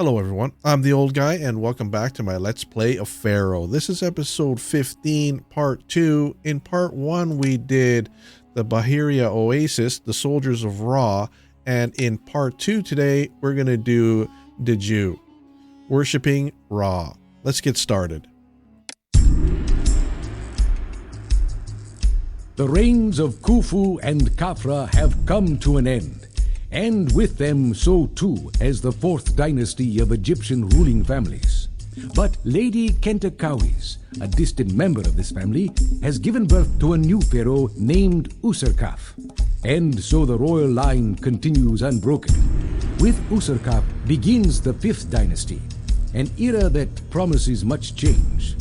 Hello everyone, I'm the old guy and welcome back to my Let's Play of Pharaoh. This is episode 15, part 2. In part 1 we did the Bahria Oasis, the Soldiers of Ra, and in part 2 today we're going to do Djedu, worshipping Ra. Let's get started. The reigns of Khufu and Khafra have come to an end, and with them so too has the fourth dynasty of Egyptian ruling families. But Lady Kentakawis, a distant member of this family, has given birth to a new pharaoh named Userkaf, and so the royal line continues unbroken. With Userkaf begins the fifth dynasty, an era that promises much change.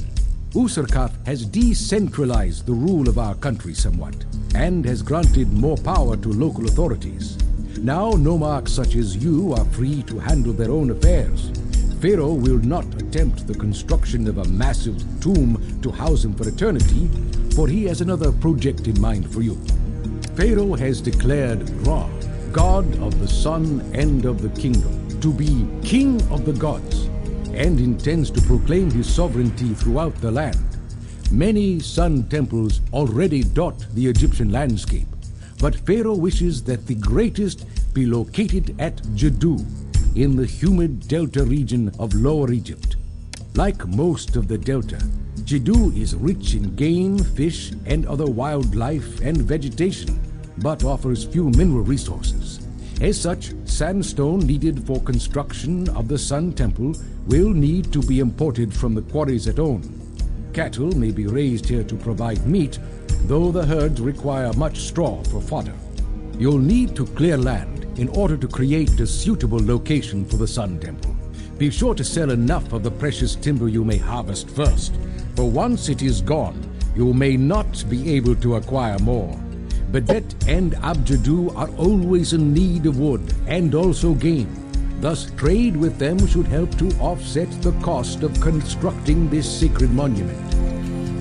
Userkaf has decentralized the rule of our country somewhat, and has granted more power to local authorities. Now nomarchs such as you are free to handle their own affairs. Pharaoh will not attempt the construction of a massive tomb to house him for eternity, for he has another project in mind for you. Pharaoh has declared Ra, god of the sun and of the kingdom, to be king of the gods, and intends to proclaim his sovereignty throughout the land. Many sun temples already dot the Egyptian landscape, but Pharaoh wishes that the greatest be located at Djedu, in the humid delta region of Lower Egypt. Like most of the delta, Djedu is rich in game, fish, and other wildlife and vegetation, but offers few mineral resources. As such, sandstone needed for construction of the Sun Temple will need to be imported from the quarries at On. Cattle may be raised here to provide meat, though the herds require much straw for fodder. You'll need to clear land in order to create a suitable location for the Sun Temple. Be sure to sell enough of the precious timber you may harvest first, for once it is gone, you may not be able to acquire more. Bedet and Abjadu are always in need of wood and also game. Thus, trade with them should help to offset the cost of constructing this sacred monument.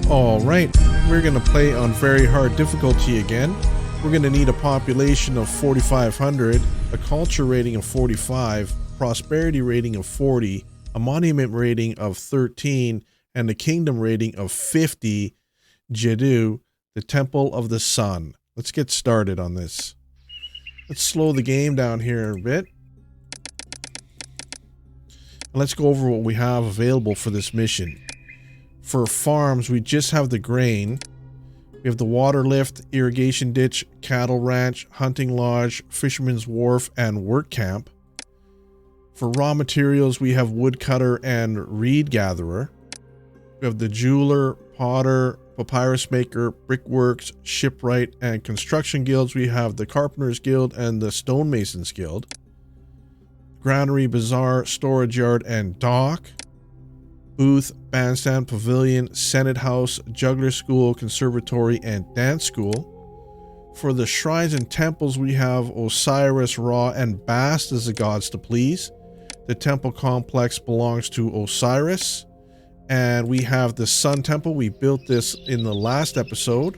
Alright, we're going to play on very hard difficulty again. We're going to need a population of 4,500, a culture rating of 45, prosperity rating of 40, a monument rating of 13, and a kingdom rating of 50. Djedu, the Temple of the Sun. Let's get started on this. Let's slow the game down here a bit. And let's go over what we have available for this mission. For farms, we just have the grain. We have the water lift, irrigation ditch, cattle ranch, hunting lodge, fisherman's wharf, and work camp. For raw materials, we have woodcutter and reed gatherer. We have the jeweler, potter, papyrus maker, brickworks, shipwright, and construction guilds. We have the Carpenters Guild and the Stonemasons Guild. Granary, bazaar, storage yard, and dock. Booth, bandstand, pavilion, senate house, juggler school, conservatory, and dance school. For the shrines and temples, we have Osiris, Ra, and Bast as the gods to please. The temple complex belongs to Osiris. And we have the Sun Temple. We built this in the last episode.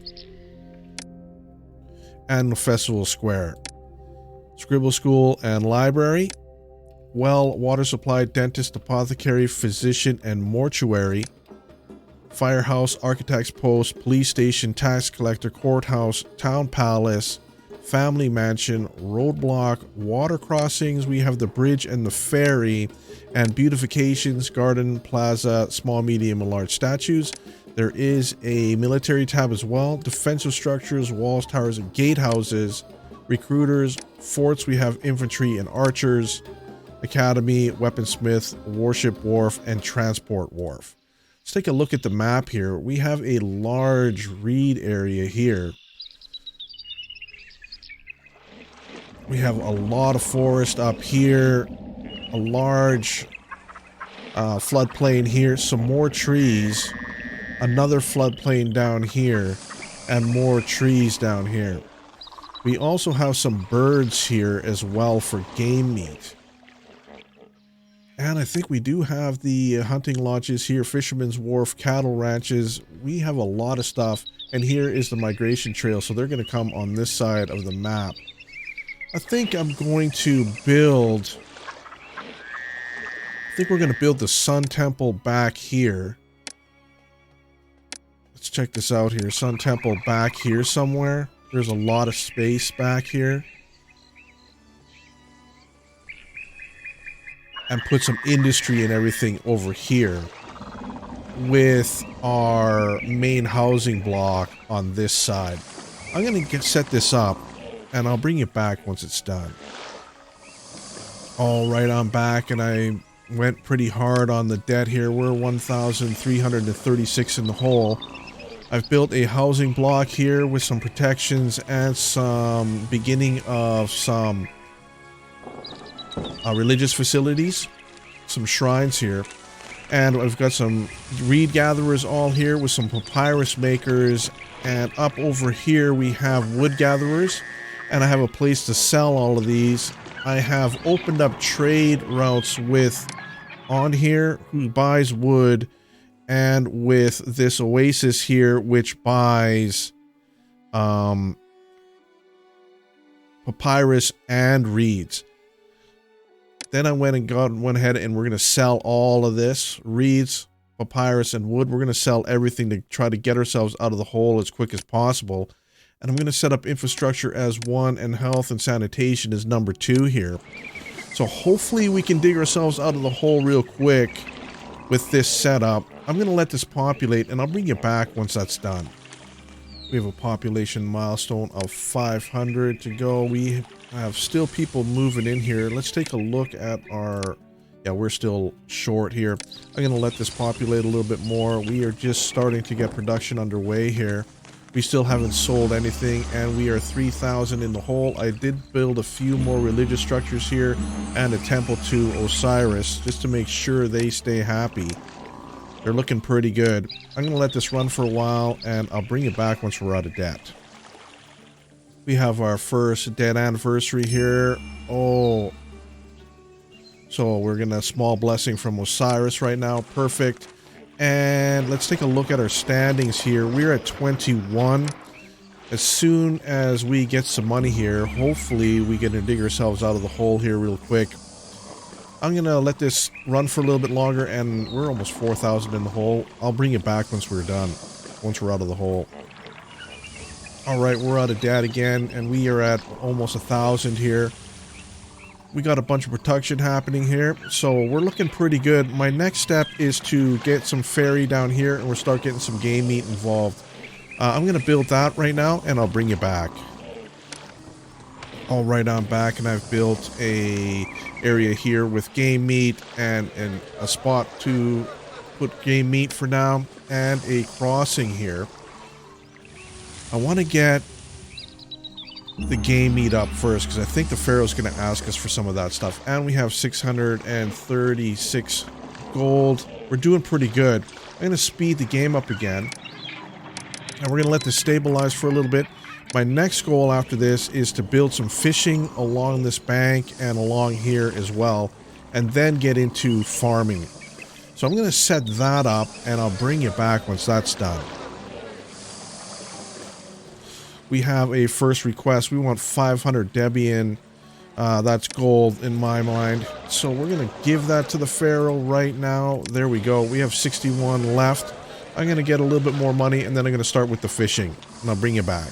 And the Festival Square. Scribble School and Library. Well, water supply, dentist, apothecary, physician, and mortuary. Firehouse, architect's post, police station, tax collector, courthouse, town palace, family mansion, roadblock, water crossings. We have the bridge and the ferry, and beautifications, garden, plaza, small, medium, and large statues. There is a military tab as well. Defensive structures, walls, towers, and gatehouses. Recruiters, forts. We have infantry and archers. Academy, weaponsmith, warship wharf, and transport wharf. Let's take a look at the map here. We have a large reed area here. We have a lot of forest up here, a large floodplain here, some more trees, another floodplain down here, and more trees down here. We also have some birds here as well for game meat. And I think we do have the hunting lodges here, fisherman's wharf, cattle ranches. We have a lot of stuff. And here is the migration trail. So they're going to come on this side of the map. I think I'm going to build I think we're going to build the Sun Temple back here. Let's check this out here. Sun Temple back here somewhere. There's a lot of space back here. And put some industry and everything over here. With our main housing block on this side. I'm going to set this up. And I'll bring it back once it's done. All right, I'm back. And I went pretty hard on the debt here. We're 1,336 in the hole. I've built a housing block here with some protections and some beginning of some religious facilities, some shrines here. And I've got some reed gatherers all here with some papyrus makers. And up over here we have wood gatherers. And I have a place to sell all of these. I have opened up trade routes with on here who buys wood. And with this oasis here, which buys papyrus and reeds. Then I went ahead and we're going to sell all of this. Reeds, papyrus, and wood. We're going to sell everything to try to get ourselves out of the hole as quick as possible. And I'm going to set up infrastructure as 1 and health and sanitation as number 2 here. So hopefully we can dig ourselves out of the hole real quick with this setup. I'm going to let this populate, and I'll bring you back once that's done. We have a population milestone of 500 to go. We have still people moving in here. Let's take a look at our... Yeah, we're still short here. I'm going to let this populate a little bit more. We are just starting to get production underway here. We still haven't sold anything, and we are 3,000 in the hole. I did build a few more religious structures here and a temple to Osiris just to make sure they stay happy. They're looking pretty good. I'm going to let this run for a while, and I'll bring it back once we're out of debt. We have our first debt anniversary here. Oh. So we're getting a small blessing from Osiris right now. Perfect. And let's take a look at our standings here. We're at 21. As soon as we get some money here, hopefully we get to dig ourselves out of the hole here real quick. I'm going to let this run for a little bit longer, and we're almost 4,000 in the hole. I'll bring it back once we're done, once we're out of the hole. All right, we're out of debt again, and we are at almost 1,000 here. We got a bunch of production happening here, so we're looking pretty good. My next step is to get some ferry down here, and we'll start getting some game meat involved. I'm going to build that right now, and I'll bring you back. All right, I'm back, and I've built a area here with game meat and a spot to put game meat for now, and a crossing here. I want to get the game meat up first, because I think the Pharaoh's going to ask us for some of that stuff. And we have 636 gold. We're doing pretty good. I'm going to speed the game up again. And we're going to let this stabilize for a little bit. My next goal after this is to build some fishing along this bank and along here as well. And then get into farming. So I'm going to set that up, and I'll bring you back once that's done. We have a first request. We want 500 Debian. That's gold in my mind. So we're going to give that to the Pharaoh right now. There we go. We have 61 left. I'm going to get a little bit more money, and then I'm going to start with the fishing. And I'll bring you back.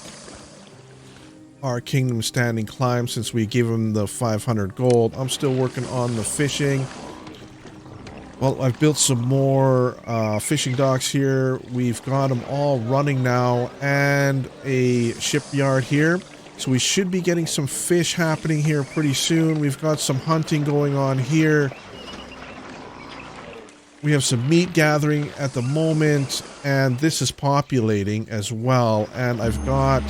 Our kingdom standing climb since we gave him the 500 gold. I'm still working on the fishing. Well, I've built some more fishing docks here. We've got them all running now, and a shipyard here. So we should be getting some fish happening here pretty soon. We've got some hunting going on here. We have some meat gathering at the moment, and this is populating as well. And I've got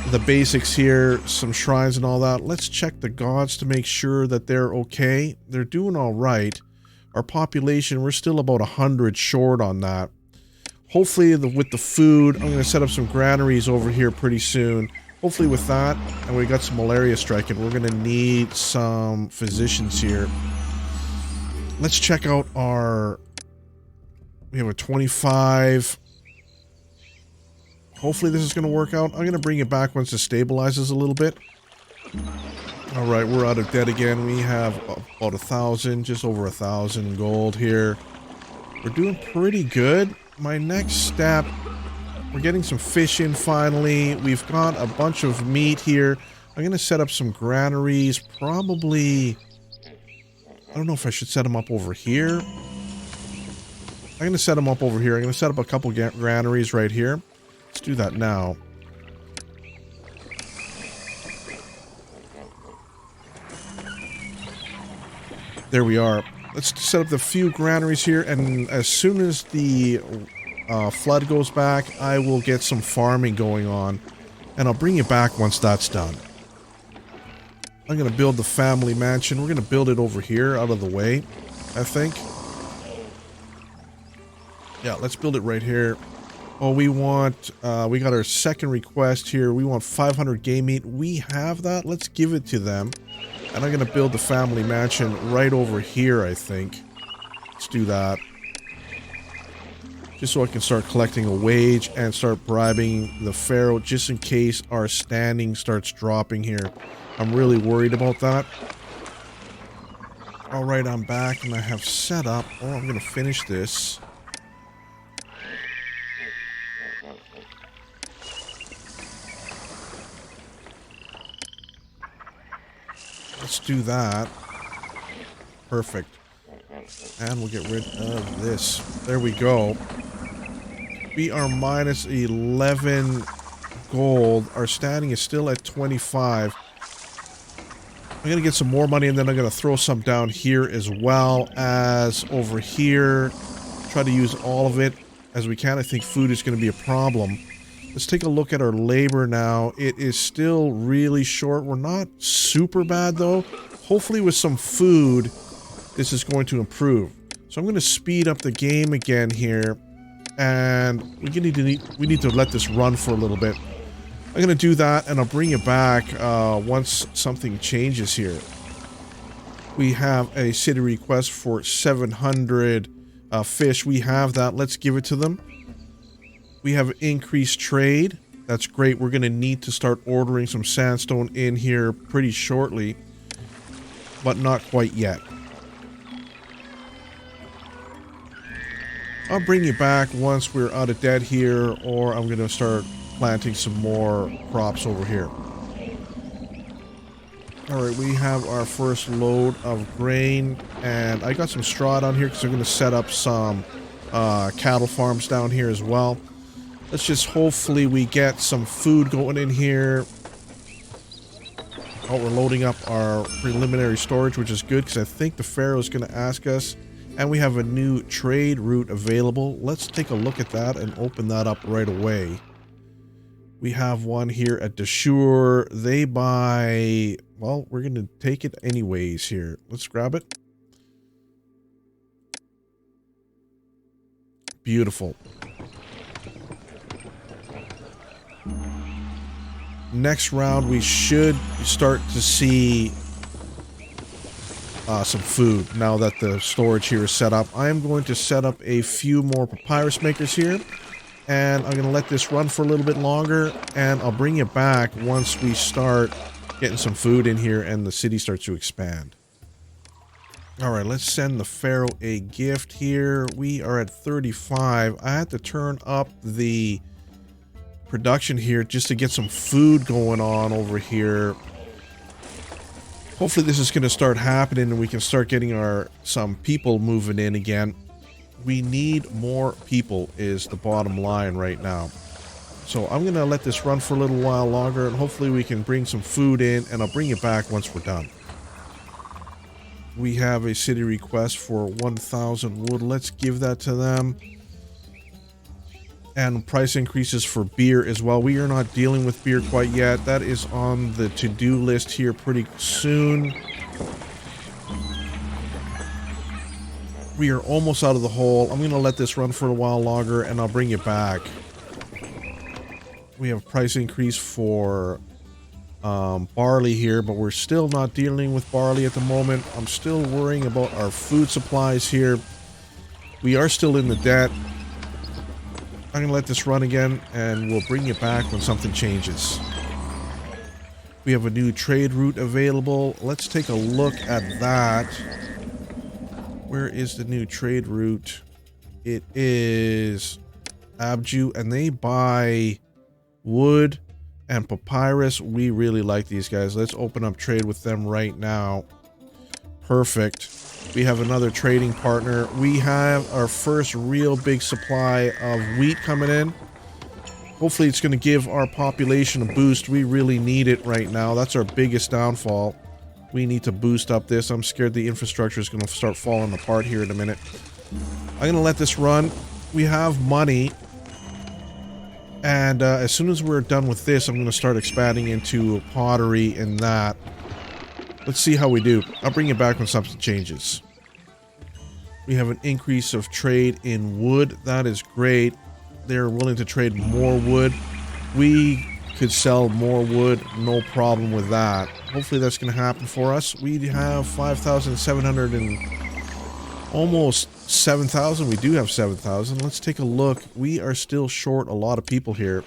the basics here, some shrines and all that. Let's check the gods to make sure that they're okay. They're doing all right. Our population, we're still about 100 short on that. Hopefully with the food, I'm going to set up some granaries over here pretty soon. Hopefully with that, and we got some malaria striking, we're going to need some physicians here. Let's check out our... We have a 25. Hopefully this is going to work out. I'm going to bring it back once it stabilizes a little bit. All right, we're out of debt again. We have about 1,000, just over 1,000 gold here. We're doing pretty good. My next step, we're getting some fish in finally. We've got a bunch of meat here. I'm going to set up some granaries. Probably, I don't know if I should set them up over here. I'm going to set them up over here. I'm going to set up a couple granaries right here. Let's do that now. There we are. Let's set up the few granaries here, and as soon as the flood goes back, I will get some farming going on, and I'll bring you back once that's done. I'm going to build the family mansion. We're going to build it over here, out of the way, I think. Yeah, let's build it right here. Oh, we want, we got our second request here. We want 500 game meat. We have that. Let's give it to them. And I'm going to build the family mansion right over here, I think. Let's do that. Just so I can start collecting a wage and start bribing the Pharaoh, just in case our standing starts dropping here. I'm really worried about that. Alright, I'm back and I have set up. Oh, I'm going to finish this. Let's do that. Perfect. And we'll get rid of this. There we go. We are minus 11 gold. Our standing is still at 25. I'm going to get some more money, and then I'm going to throw some down here as well as over here. Try to use all of it as we can. I think food is going to be a problem. Let's take a look at our labor now. It is still really short. We're not super bad, though. Hopefully with some food, this is going to improve. So I'm going to speed up the game again here. And we need to let this run for a little bit. I'm going to do that, and I'll bring you back once something changes here. We have a city request for 700 fish. We have that. Let's give it to them. We have increased trade. That's great. We're going to need to start ordering some sandstone in here pretty shortly, but not quite yet. I'll bring you back once we're out of debt here, or I'm going to start planting some more crops over here. Alright, we have our first load of grain, and I got some straw down here because I'm going to set up some cattle farms down here as well. Let's just hopefully we get some food going in here. Oh, we're loading up our preliminary storage, which is good because I think the Pharaoh is going to ask us. And we have a new trade route available. Let's take a look at that and open that up right away. We have one here at Djedu. They buy... Well, we're going to take it anyways here. Let's grab it. Beautiful. Next round, we should start to see some food now that the storage here is set up. I am going to set up a few more papyrus makers here, and I'm going to let this run for a little bit longer, and I'll bring you back once we start getting some food in here and the city starts to expand. Alright, let's send the Pharaoh a gift here. We are at 35. I had to turn up the production here just to get some food going on over here. Hopefully this is going to start happening and we can start getting some people moving in again. We need more people is the bottom line right now. So I'm going to let this run for a little while longer, and hopefully we can bring some food in, and I'll bring it back once we're done. We have a city request for 1,000 wood. Let's give that to them. And price increases for beer as well. We are not dealing with beer quite yet. That is on the to-do list here pretty soon. We are almost out of the hole. I'm going to let this run for a while longer, and I'll bring it back. We have price increase for barley here, but we're still not dealing with barley at the moment. I'm still worrying about our food supplies here. We are still in the debt. I'm going to let this run again, and we'll bring you back when something changes. We have a new trade route available. Let's take a look at that. Where is the new trade route? It is Abju, and they buy wood and papyrus. We really like these guys. Let's open up trade with them right now. Perfect. We have another trading partner. We have our first real big supply of wheat coming in. Hopefully it's going to give our population a boost. We really need it right now. That's our biggest downfall. We need to boost up this. I'm scared the infrastructure is going to start falling apart here in a minute. I'm going to let this run. We have money. And as soon as we're done with this, I'm going to start expanding into pottery and that. Let's see how we do. I'll bring it back when something changes. We have an increase of trade in wood. That is great. They're willing to trade more wood. We could sell more wood, no problem with that. Hopefully that's going to happen for us. We have 5,700 and almost 7,000. We do have 7,000. Let's take a look. We are still short a lot of people here.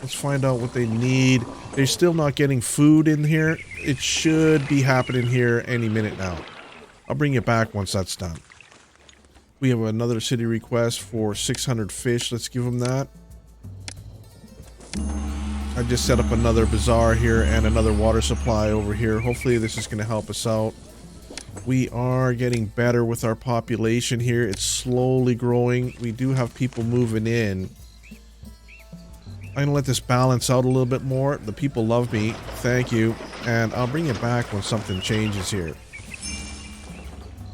Let's find out what they need. They're still not getting food in here. It should be happening here any minute now. I'll bring it back once that's done. We have another city request for 600 fish. Let's give them that. I just set up another bazaar here and another water supply over here. Hopefully this is going to help us out. We are getting better with our population here. It's slowly growing. We do have people moving in. I'm going to let this balance out a little bit more. The people love me. Thank you. And I'll bring it back when something changes here.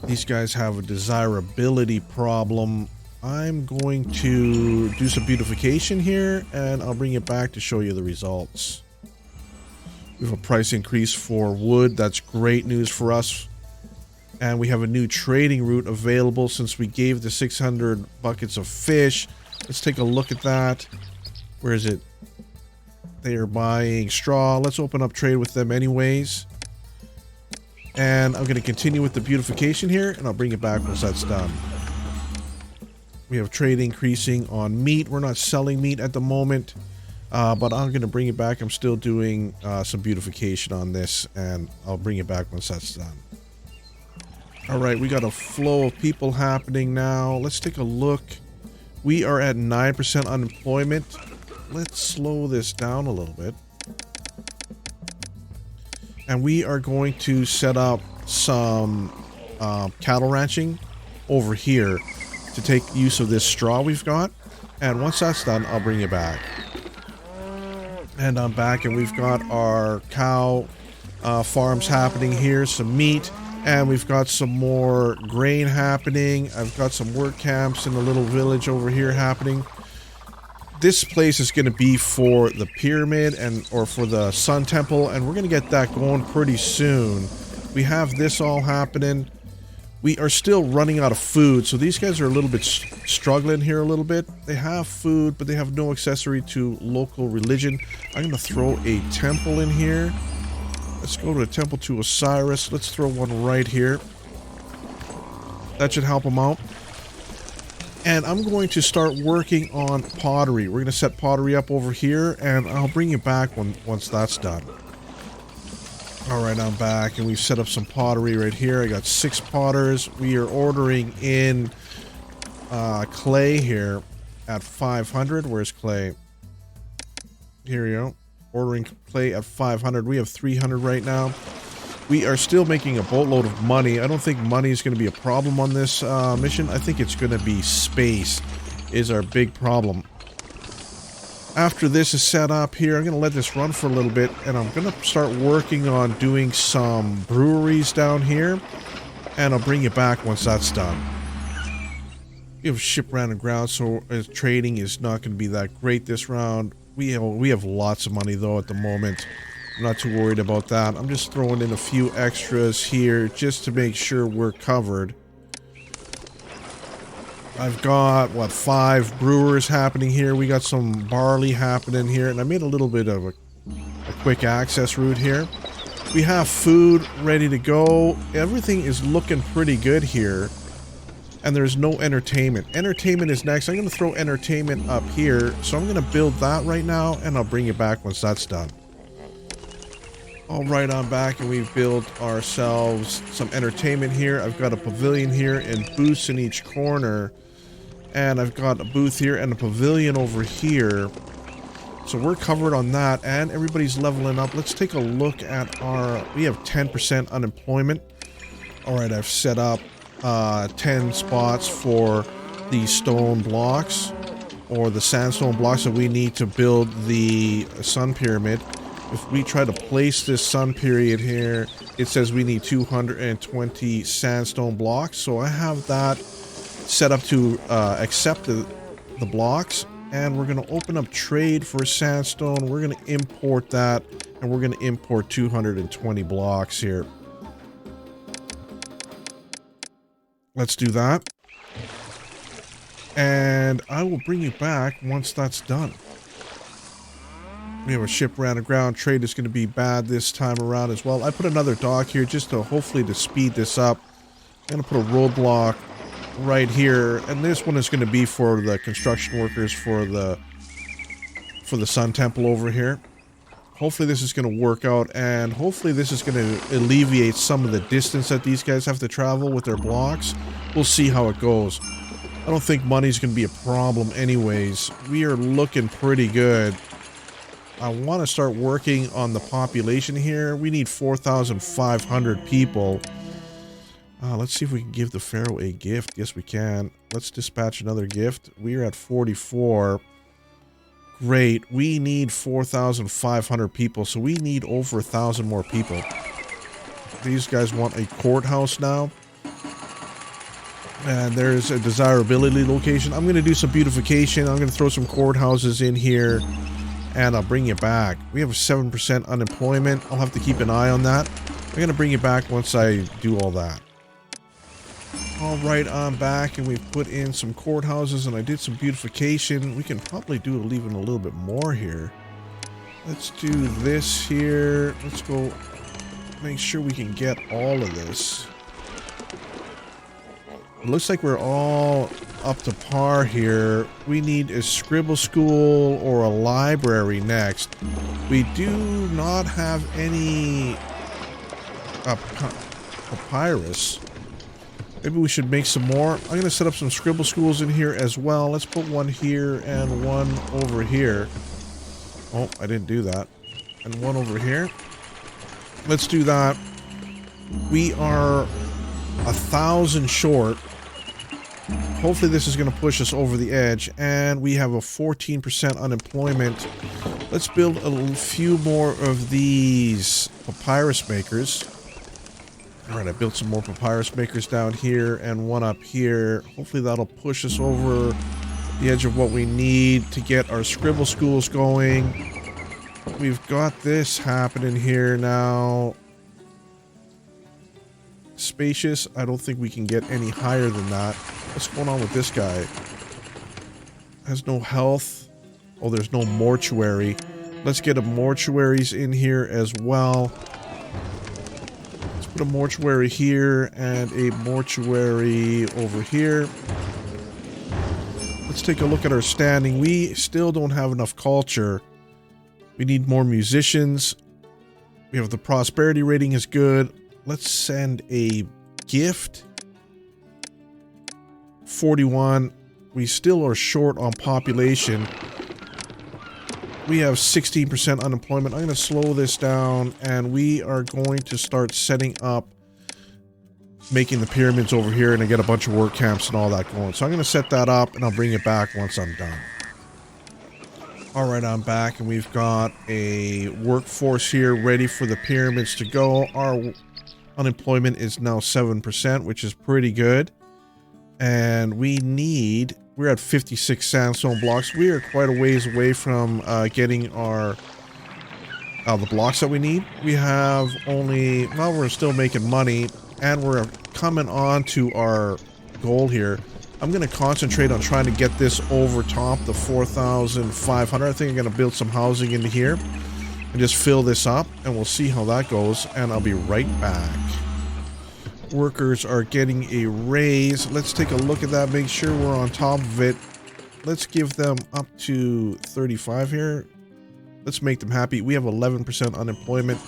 These guys have a desirability problem. I'm going to do some beautification here, and I'll bring it back to show you the results. We have a price increase for wood. That's great news for us. And we have a new trading route available since we gave the 600 buckets of fish. Let's take a look at that. Where is it? They are buying straw. Let's open up trade with them anyways. And I'm going to continue with the beautification here, and I'll bring it back once that's done. We have trade increasing on meat. We're not selling meat at the moment, but I'm going to bring it back. I'm still doing some beautification on this, and I'll bring it back once that's done. All right, we got a flow of people happening now. Let's take a look. We are at 9% unemployment. Let's slow this down a little bit. And we are going to set up some cattle ranching over here to take use of this straw we've got. And once that's done, I'll bring it back. And I'm back, and we've got our cow farms happening here, some meat, and we've got some more grain happening. I've got some work camps in the little village over here happening. This place is going to be for the pyramid or for the sun temple, and we're going to get that going pretty soon. We have this all happening. We are still running out of food, so these guys are a little bit struggling here a little bit. They have food, but they have no accessory to local religion. I'm going to throw a temple in here. Let's go to a temple to Osiris. Let's throw one right here. That should help them out. And I'm going to start working on pottery. We're going to set pottery up over here, and I'll bring you back once that's done. All right, I'm back, and we've set up some pottery right here. I got 6 potters. We are ordering in clay here at 500. Where's clay? Here we go. Ordering clay at 500. We have 300 right now. We are still making a boatload of money. I don't think money is going to be a problem on this mission. I think it's going to be space is our big problem. After this is set up here, I'm going to let this run for a little bit, and I'm going to start working on doing some breweries down here, and I'll bring you back once that's done. We have ship round and ground, so trading is not going to be that great this round. We have lots of money, though, at the moment. I'm not too worried about that. I'm just throwing in a few extras here just to make sure we're covered. I've got, 5 brewers happening here. We got some barley happening here, and I made a little bit of a quick access route here. We have food ready to go. Everything is looking pretty good here. And there's no entertainment. Entertainment is next. I'm going to throw entertainment up here. So I'm going to build that right now, and I'll bring it back once that's done. All right, I'm back and we've built ourselves some entertainment here. I've got a pavilion here and booths in each corner. And I've got a booth here and a pavilion over here. So we're covered on that and everybody's leveling up. Let's take a look at our... We have 10% unemployment. All right, I've set up 10 spots for the stone blocks or the sandstone blocks that we need to build the sun pyramid. If we try to place this sun period here, it says we need 220 sandstone blocks. So I have that set up to accept the blocks. And we're going to open up trade for sandstone. We're going to import that. And we're going to import 220 blocks here. Let's do that. And I will bring you back once that's done. We have a ship ran aground. Trade is going to be bad this time around as well. I put another dock here just to hopefully to speed this up. I'm going to put a roadblock right here, and this one is going to be for the construction workers for the Sun Temple over here. Hopefully this is going to work out, and hopefully this is going to alleviate some of the distance that these guys have to travel with their blocks. We'll see how it goes. I don't think money's going to be a problem anyways. We are looking pretty good. I want to start working on the population here. We need 4,500 people. Let's see if we can give the Pharaoh a gift. Yes, we can. Let's dispatch another gift. We are at 44. Great. We need 4,500 people, so we need over 1,000 more people. These guys want a courthouse now. And there's a desirability location. I'm going to do some beautification. I'm going to throw some courthouses in here. And I'll bring you back. We have 7% unemployment. I'll have to keep an eye on that. I'm going to bring you back once I do all that. Alright, I'm back and we've put in some courthouses and I did some beautification. We can probably do even a little bit more here. Let's do this here. Let's go make sure we can get all of this. It looks like we're all up to par here. We need a scribble school or a library next. We do not have any papyrus. Maybe we should make some more. I'm going to set up some scribble schools in here as well. Let's put one here and one over here. Oh, I didn't do that. And one over here. Let's do that. We are 1,000 short. Hopefully this is going to push us over the edge. And we have a 14% unemployment. Let's build a few more of these papyrus makers. Alright, I built some more papyrus makers down here and one up here. Hopefully that'll push us over the edge of what we need to get our scribble schools going. We've got this happening here now. Spacious. I don't think we can get any higher than that. What's going on with this guy? Has no health. Oh, there's no mortuary. Let's get a mortuaries in here as well. Let's put a mortuary here and a mortuary over here. Let's take a look at our standing. We still don't have enough culture. We need more musicians. We have the prosperity rating is good. Let's send a gift. 41. We still are short on population. We have 16% unemployment. I'm going to slow this down and we are going to start setting up making the pyramids over here and I get a bunch of work camps and all that going. So I'm going to set that up and I'll bring it back once I'm done. Alright, I'm back and we've got a workforce here ready for the pyramids to go. Our unemployment is now 7%, which is pretty good. And we're at 56 sandstone blocks. We are quite a ways away from getting our the blocks that we need. We have only, well, we're still making money and we're coming on to our goal here. I'm going to concentrate on trying to get this over top the 4,500. I think I'm going to build some housing into here and just fill this up and we'll see how that goes and I'll be right back. Workers are getting a raise. Let's take a look at that, make sure we're on top of it. Let's give them up to 35 here. Let's make them happy. We have 11% unemployment.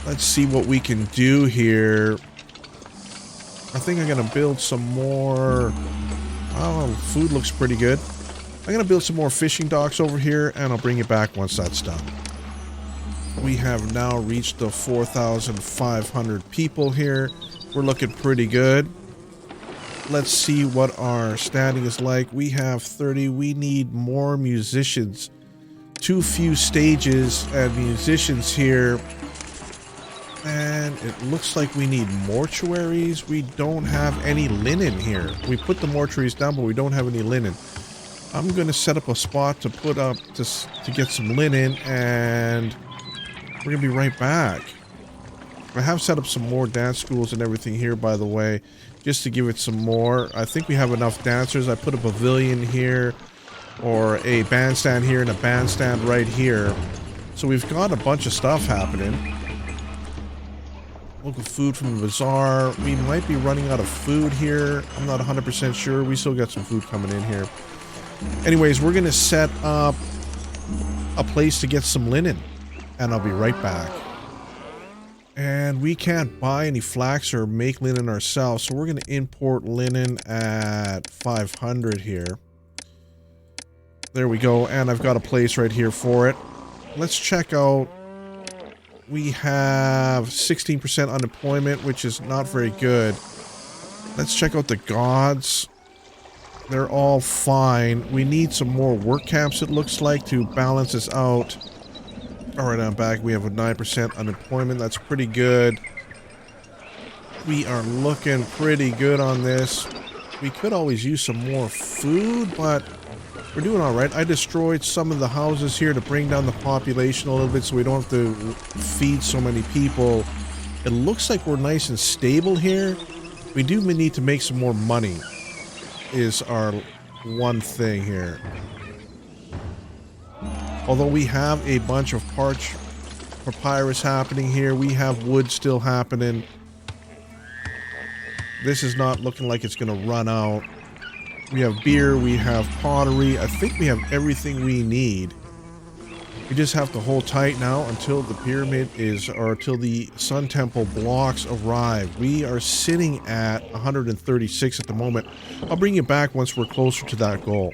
Let's see what we can do here. I think I'm gonna build some more. Oh, food looks pretty good. I'm gonna build some more fishing docks over here, and I'll bring you back once that's done. We have now reached the 4,500 people here. We're looking pretty good. Let's see what our standing is like. We have 30. We need more musicians. Too few stages and musicians here. And it looks like we need mortuaries. We don't have any linen here. We put the mortuaries down, but we don't have any linen. I'm going to set up a spot to put up to get some linen, and we're going to be right back. I have set up some more dance schools and everything here, by the way, just to give it some more. I think we have enough dancers. I put a pavilion here, or a bandstand here, and a bandstand right here. So we've got a bunch of stuff happening. Local food from the bazaar. We might be running out of food here. I'm not 100% sure. We still got some food coming in here. Anyways, we're going to set up a place to get some linen, and I'll be right back. And we can't buy any flax or make linen ourselves, so we're going to import linen at 500 here. There we go, and I've got a place right here for it. Let's check out. We have 16% unemployment, which is not very good. Let's check out the gods. They're all fine. We need some more work camps, it looks like, to balance this out. Alright, I'm back. We have a 9% unemployment. That's pretty good. We are looking pretty good on this. We could always use some more food, but we're doing alright. I destroyed some of the houses here to bring down the population a little bit so we don't have to feed so many people. It looks like we're nice and stable here. We do need to make some more money, is our one thing here. Although we have a bunch of papyrus happening here, we have wood still happening. This is not looking like it's going to run out. We have beer, we have pottery. I think we have everything we need. We just have to hold tight now until the pyramid is, or until the Sun Temple blocks arrive. We are sitting at 136 at the moment. I'll bring you back once we're closer to that goal.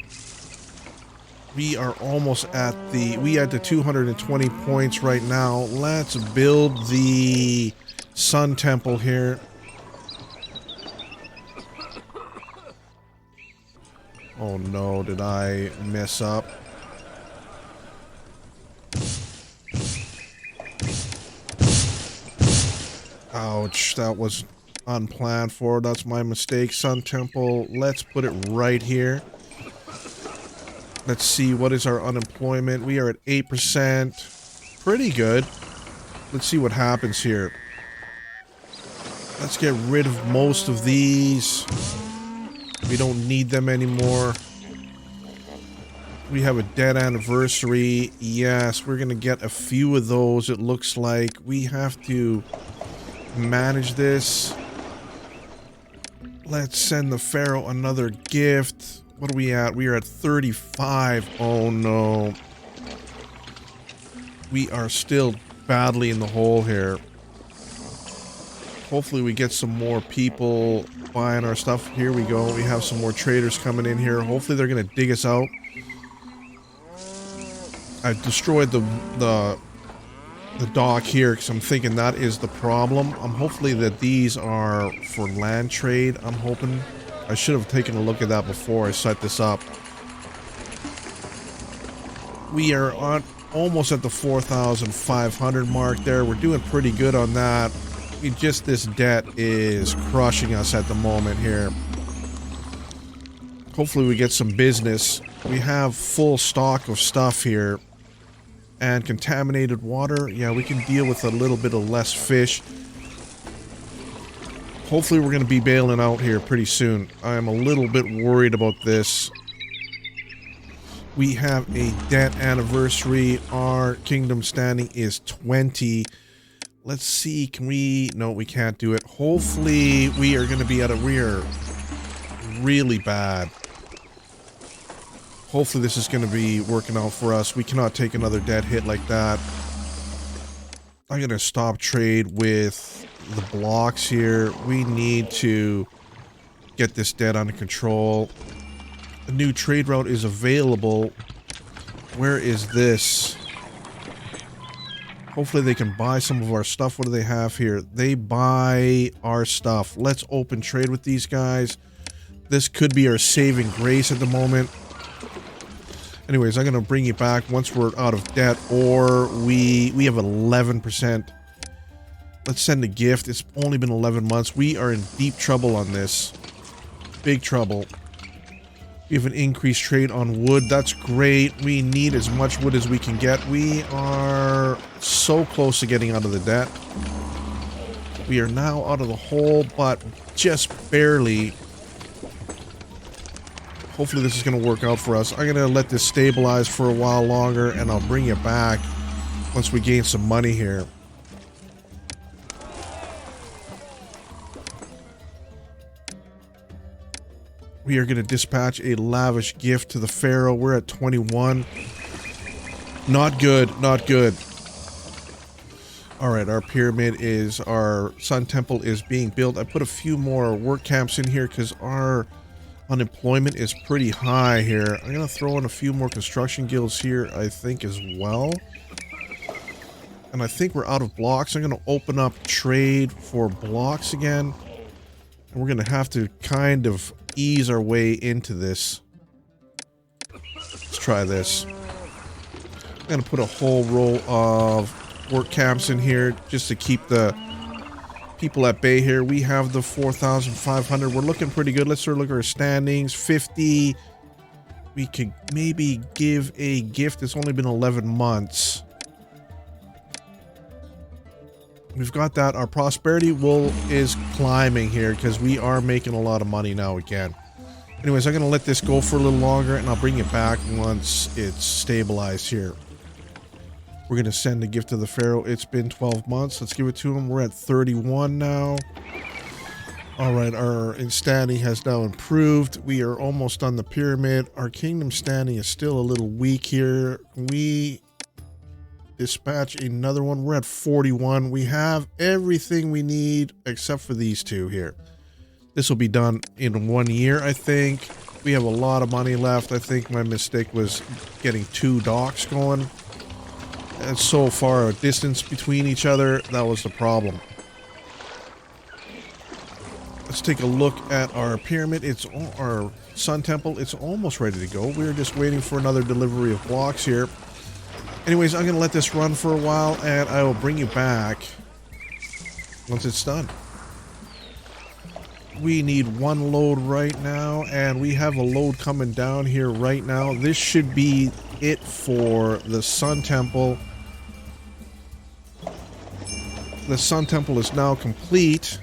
We are almost at we had the 220 points right now. Let's build the Sun Temple here. Oh no, did I mess up? Ouch, that was unplanned for. That's my mistake. Sun Temple, let's put it right here. Let's see, what is our unemployment? We are at 8%. Pretty good. Let's see what happens here. Let's get rid of most of these. We don't need them anymore. We have a dead anniversary. Yes, we're going to get a few of those, it looks like. We have to manage this. Let's send the Pharaoh another gift. What are we at? We are at 35. Oh no. We are still badly in the hole here. Hopefully we get some more people buying our stuff. Here we go. We have some more traders coming in here. Hopefully they're going to dig us out. I destroyed the dock here because I'm thinking that is the problem. I'm hopefully that these are for land trade. I'm hoping. I should have taken a look at that before I set this up. We are on almost at the 4,500 mark there. We're doing pretty good on that. This debt is crushing us at the moment here. Hopefully we get some business. We have full stock of stuff here. And contaminated water. Yeah, we can deal with a little bit of less fish. Hopefully we're going to be bailing out here pretty soon. I am a little bit worried about this. We have a debt anniversary. Our kingdom standing is 20. Let's see, can we... No, we can't do it. Hopefully we are going to be at a... We are really bad. Hopefully this is going to be working out for us. We cannot take another dead hit like that. I'm going to stop trade with the blocks here. We need to get this debt under control. A new trade route is available. Where is this? Hopefully they can buy some of our stuff. What do they have here? They buy our stuff. Let's open trade with these guys. This could be our saving grace at the moment. Anyways, I'm going to bring you back once we're out of debt, or we have 11%. Let's send a gift. It's only been 11 months. We are in deep trouble on this. Big trouble. We have an increased trade on wood. That's great. We need as much wood as we can get. We are so close to getting out of the debt. We are now out of the hole, but just barely. Hopefully this is going to work out for us. I'm going to let this stabilize for a while longer, and I'll bring you back once we gain some money here. We are going to dispatch a lavish gift to the Pharaoh. We're at 21. Not good. Not good. Alright, our pyramid is... Our sun temple is being built. I put a few more work camps in here because our unemployment is pretty high here. I'm going to throw in a few more construction guilds here, I think, as well. And I think we're out of blocks. I'm going to open up trade for blocks again. And we're going to have to kind of ease our way into this. Let's try this. I'm going to put a whole row of work camps in here just to keep the people at bay here. We have the 4,500. We're looking pretty good. Let's sort of look at our standings. 50. We could maybe give a gift. It's only been 11 months. We've got that. Our prosperity is climbing here because we are making a lot of money now again. Anyways, I'm going to let this go for a little longer, and I'll bring it back once it's stabilized here. We're going to send a gift to the Pharaoh. It's been 12 months. Let's give it to him. We're at 31 now. All right, our standing has now improved. We are almost on the pyramid. Our kingdom standing is still a little weak here. We dispatch another one. We're at 41. We have everything we need except for these two here. This will be done in 1 year, I think. We have a lot of money left. I think my mistake was getting 2 docks going. And so far a distance between each other, that was the problem. Let's take a look at our pyramid. It's our sun temple. It's almost ready to go. We're just waiting for another delivery of blocks here. Anyways, I'm going to let this run for a while, and I will bring you back once it's done. We need 1 load right now, and we have a load coming down here right now. This should be it for the Sun Temple. The Sun Temple is now complete.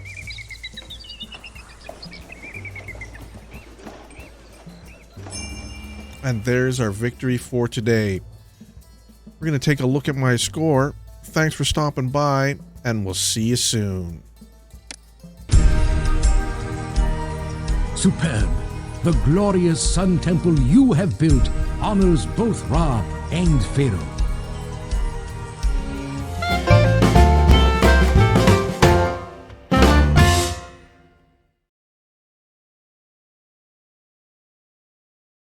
And there's our victory for today. We're going to take a look at my score. Thanks for stopping by, and we'll see you soon. Superb! The glorious Sun Temple you have built honors both Ra and Pharaoh.